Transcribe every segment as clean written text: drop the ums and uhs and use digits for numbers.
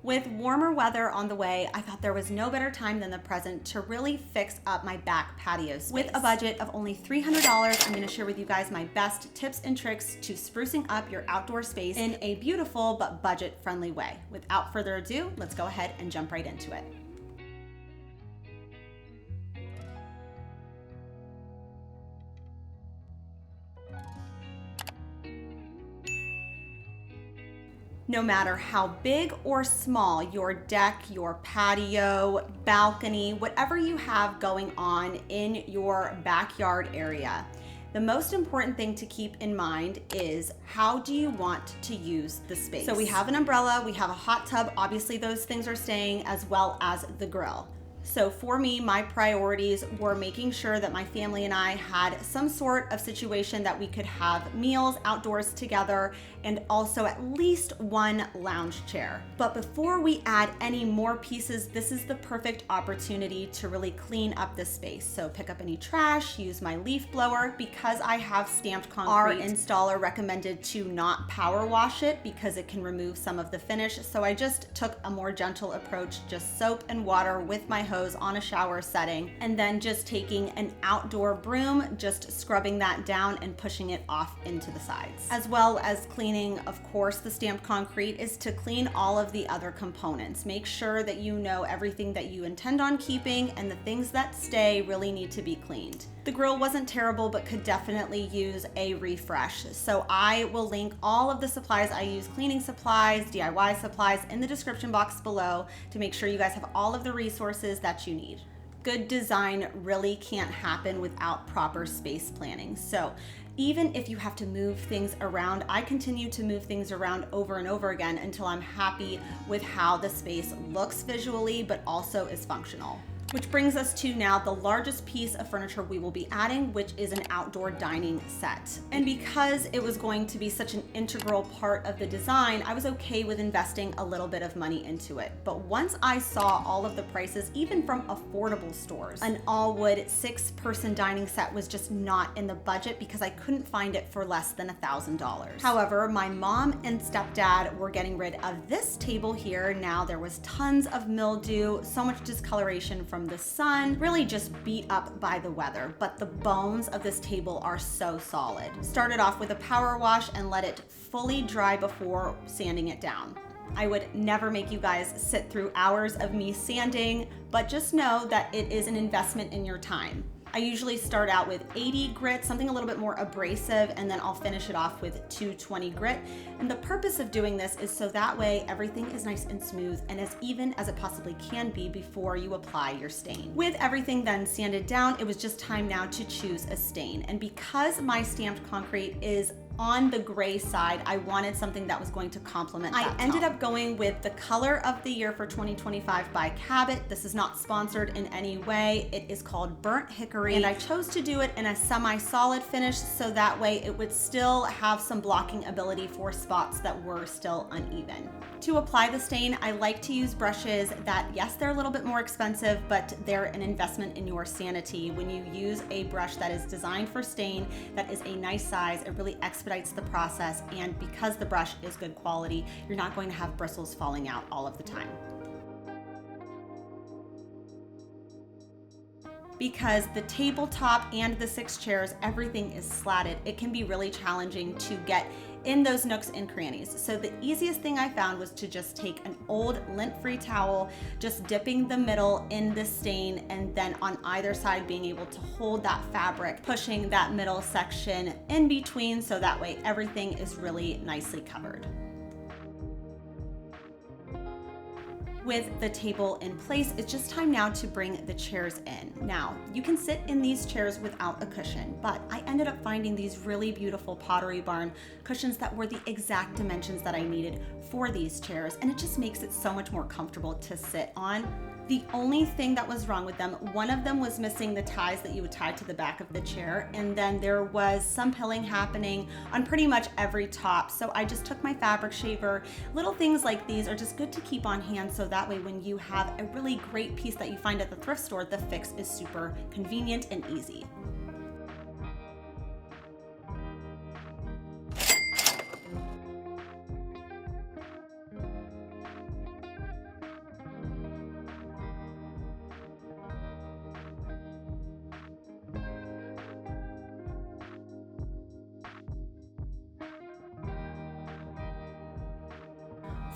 With warmer weather on the way, I thought there was no better time than the present to really fix up my back patio space. With a budget of only $300, I'm gonna share with you guys my best tips and tricks to sprucing up your outdoor space in a beautiful but budget-friendly way. Without further ado, let's go ahead and jump right into it. No matter how big or small your deck, your patio, balcony, whatever you have going on in your backyard area, the most important thing to keep in mind is how do you want to use the space? So we have an umbrella, we have a hot tub, obviously those things are staying, as well as the grill. So for me, my priorities were making sure that my family and I had some sort of situation that we could have meals outdoors together and also at least one lounge chair. But before we add any more pieces, this is the perfect opportunity to really clean up the space. So pick up any trash, use my leaf blower. Because I have stamped concrete, our installer recommended to not power wash it because it can remove some of the finish. So I just took a more gentle approach, just soap and water with my hose on a shower setting, and then just taking an outdoor broom, just scrubbing that down and pushing it off into the sides. As well as cleaning, of course, the stamped concrete is to clean all of the other components. Make sure that you know everything that you intend on keeping, and the things that stay really need to be cleaned. The grill wasn't terrible, but could definitely use a refresh. So I will link all of the supplies I use, cleaning supplies, DIY supplies, in the description box below to make sure you guys have all of the resources that you need. Good design really can't happen without proper space planning. So even if you have to move things around, I continue to move things around over and over again until I'm happy with how the space looks visually, but also is functional. Which brings us to now the largest piece of furniture we will be adding, which is an outdoor dining set. And because it was going to be such an integral part of the design, I was okay with investing a little bit of money into it. But once I saw all of the prices, even from affordable stores, an all-wood 6-person dining set was just not in the budget because I couldn't find it for less than $1,000. However, my mom and stepdad were getting rid of this table here. Now there was tons of mildew, so much discoloration from the sun, really just beat up by the weather, but the bones of this table are so solid. Started off with a power wash and let it fully dry before sanding it down. I would never make you guys sit through hours of me sanding, but just know that it is an investment in your time. I usually start out with 80 grit, something a little bit more abrasive, and then I'll finish it off with 220 grit. And the purpose of doing this is so that way everything is nice and smooth and as even as it possibly can be before you apply your stain. With everything then sanded down, it was just time now to choose a stain. And because my stamped concrete is on the gray side, I wanted something that was going to complement that. I ended up going with the color of the year for 2025 by Cabot. This is not sponsored in any way. It is called Burnt Hickory, and I chose to do it in a semi-solid finish so that way it would still have some blocking ability for spots that were still uneven. To apply the stain, I like to use brushes that, yes, they're a little bit more expensive, but they're an investment in your sanity. When you use a brush that is designed for stain, that is a nice size, it really expedites the process, and because the brush is good quality, you're not going to have bristles falling out all of the time. Because the tabletop and the 6 chairs, everything is slatted, it can be really challenging to get in those nooks and crannies. So the easiest thing I found was to just take an old lint-free towel, just dipping the middle in the stain, and then on either side being able to hold that fabric, pushing that middle section in between so that way everything is really nicely covered. With the table in place, it's just time now to bring the chairs in. Now, you can sit in these chairs without a cushion, but I ended up finding these really beautiful Pottery Barn cushions that were the exact dimensions that I needed for these chairs, and it just makes it so much more comfortable to sit on. The only thing that was wrong with them, one of them was missing the ties that you would tie to the back of the chair, and then there was some pilling happening on pretty much every top. So I just took my fabric shaver. Little things like these are just good to keep on hand so that way when you have a really great piece that you find at the thrift store, the fix is super convenient and easy.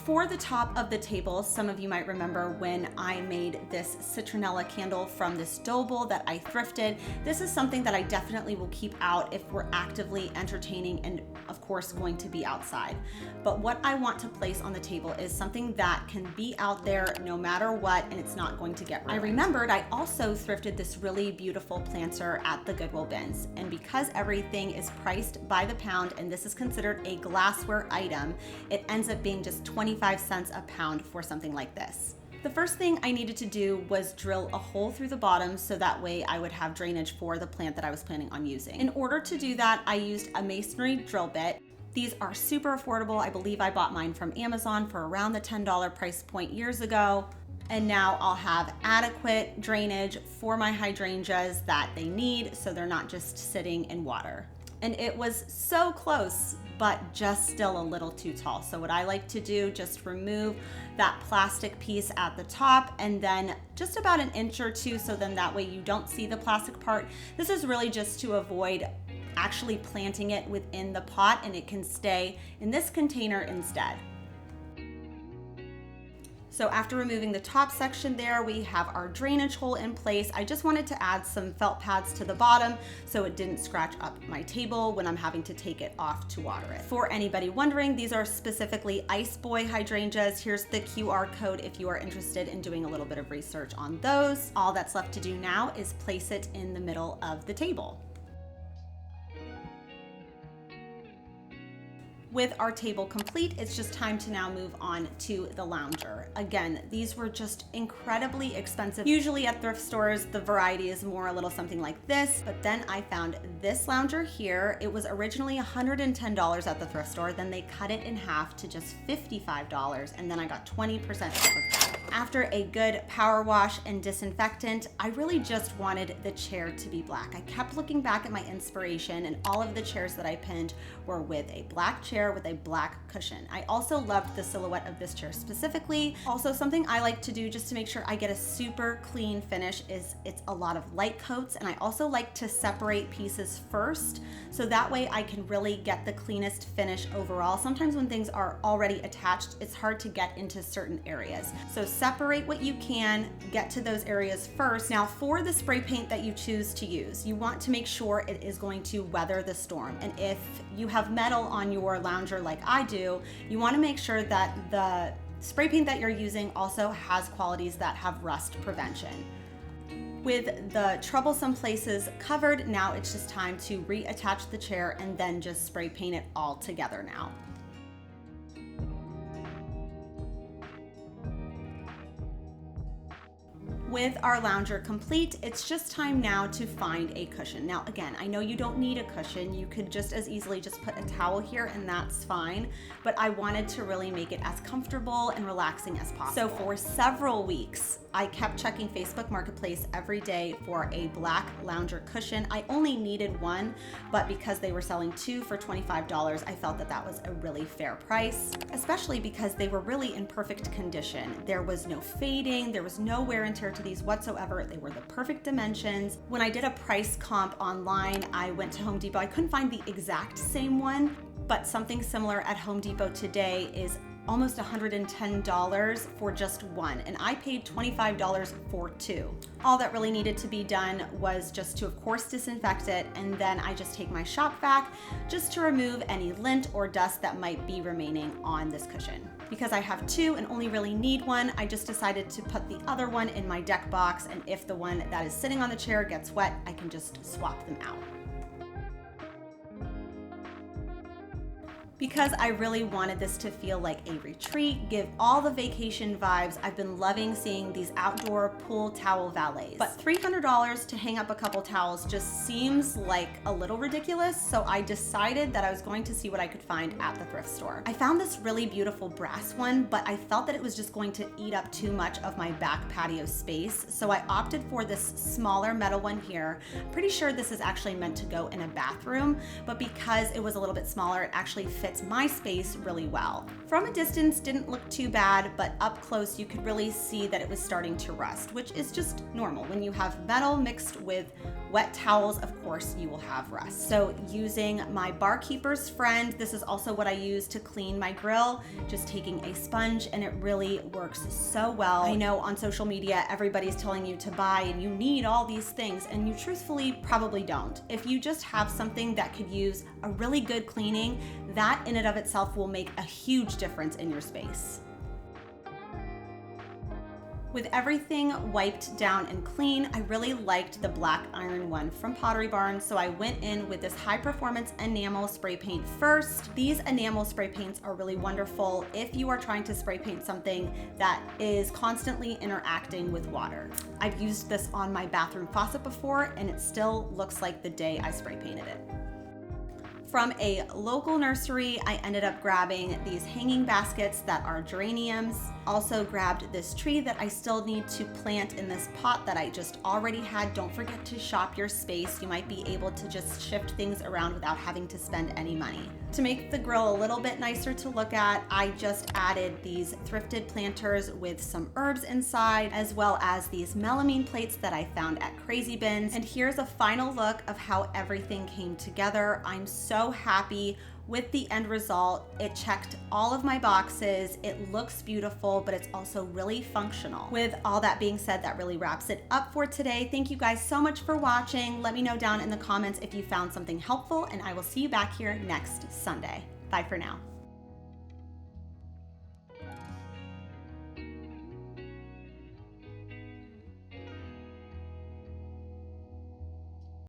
For the top of the table, some of you might remember when I made this citronella candle from this dough bowl that I thrifted. This is something that I definitely will keep out if we're actively entertaining and of course going to be outside. But what I want to place on the table is something that can be out there no matter what, and it's not going to get ruined. I remembered I also thrifted this really beautiful planter at the Goodwill bins, and because everything is priced by the pound and this is considered a glassware item, it ends up being just 25 cents a pound for something like this. The first thing I needed to do was drill a hole through the bottom so that way I would have drainage for the plant that I was planning on using. In order to do that, I used a masonry drill bit. These are super affordable. I believe I bought mine from Amazon for around the $10 price point years ago. And now I'll have adequate drainage for my hydrangeas that they need so they're not just sitting in water. And it was so close, but just still a little too tall. So what I like to do, just remove that plastic piece at the top and then just about an inch or two, so then that way you don't see the plastic part. This is really just to avoid actually planting it within the pot, and it can stay in this container instead. So after removing the top section there, we have our drainage hole in place. I just wanted to add some felt pads to the bottom so it didn't scratch up my table when I'm having to take it off to water it. For anybody wondering, these are specifically Ice Boy hydrangeas. Here's the QR code if you are interested in doing a little bit of research on those. All that's left to do now is place it in the middle of the table. With our table complete, it's just time to now move on to the lounger. Again, these were just incredibly expensive. Usually at thrift stores, the variety is more a little something like this, but then I found this lounger here. It was originally $110 at the thrift store, then they cut it in half to just $55, and then I got 20% off of that. After a good power wash and disinfectant, I really just wanted the chair to be black. I kept looking back at my inspiration, and all of the chairs that I pinned were with a black chair with a black cushion. I also loved the silhouette of this chair specifically. Also, something I like to do just to make sure I get a super clean finish is it's a lot of light coats, and I also like to separate pieces first so that way I can really get the cleanest finish overall. Sometimes when things are already attached, it's hard to get into certain areas. So separate what you can, get to those areas first. Now for the spray paint that you choose to use, you want to make sure it is going to weather the storm. And if you have metal on your lounger like I do, you want to make sure that the spray paint that you're using also has qualities that have rust prevention. With the troublesome places covered, now it's just time to reattach the chair and then just spray paint it all together now. With our lounger complete, it's just time now to find a cushion. Now again, I know you don't need a cushion. You could just as easily just put a towel here and that's fine, but I wanted to really make it as comfortable and relaxing as possible. So for several weeks, I kept checking Facebook Marketplace every day for a black lounger cushion. I only needed one, but because they were selling two for $25, I felt that that was a really fair price, especially because they were really in perfect condition. There was no fading, there was no wear and tear to these whatsoever. They were the perfect dimensions. When I did a price comp online, I went to Home Depot. I couldn't find the exact same one, but something similar at Home Depot today is almost $110 for just one, and I paid $25 for two. All that really needed to be done was just to, of course, disinfect it, and then I just take my shop vac just to remove any lint or dust that might be remaining on this cushion. Because I have two and only really need one, I just decided to put the other one in my deck box, and if the one that is sitting on the chair gets wet, I can just swap them out. Because I really wanted this to feel like a retreat, give all the vacation vibes, I've been loving seeing these outdoor pool towel valets. But $300 to hang up a couple towels just seems like a little ridiculous, so I decided that I was going to see what I could find at the thrift store. I found this really beautiful brass one, but I felt that it was just going to eat up too much of my back patio space, so I opted for this smaller metal one here. I'm pretty sure this is actually meant to go in a bathroom, but because it was a little bit smaller, it actually fit fits my space really well. From a distance, didn't look too bad, but up close you could really see that it was starting to rust, which is just normal. When you have metal mixed with wet towels, of course you will have rust. So using my barkeeper's friend, this is also what I use to clean my grill, just taking a sponge, and it really works so well. I know on social media everybody's telling you to buy and you need all these things, and you truthfully probably don't. If you just have something that could use a really good cleaning, that in and of itself will make a huge difference in your space. With everything wiped down and clean, I really liked the black iron one from Pottery Barn, so I went in with this high performance enamel spray paint first. These enamel spray paints are really wonderful if you are trying to spray paint something that is constantly interacting with water. I've used this on my bathroom faucet before, and it still looks like the day I spray painted it. From a local nursery, I ended up grabbing these hanging baskets that are geraniums. Also grabbed this tree that I still need to plant in this pot that I just already had. Don't forget to shop your space. You might be able to just shift things around without having to spend any money. To make the grill a little bit nicer to look at, I just added these thrifted planters with some herbs inside, as well as these melamine plates that I found at Crazy Bins. And here's a final look of how everything came together. I'm so happy with the end result. It checked all of my boxes. It looks beautiful, but it's also really functional. With all that being said, that really wraps it up for today. Thank you guys so much for watching. Let me know down in the comments if you found something helpful, and I will see you back here next Sunday. Bye for now.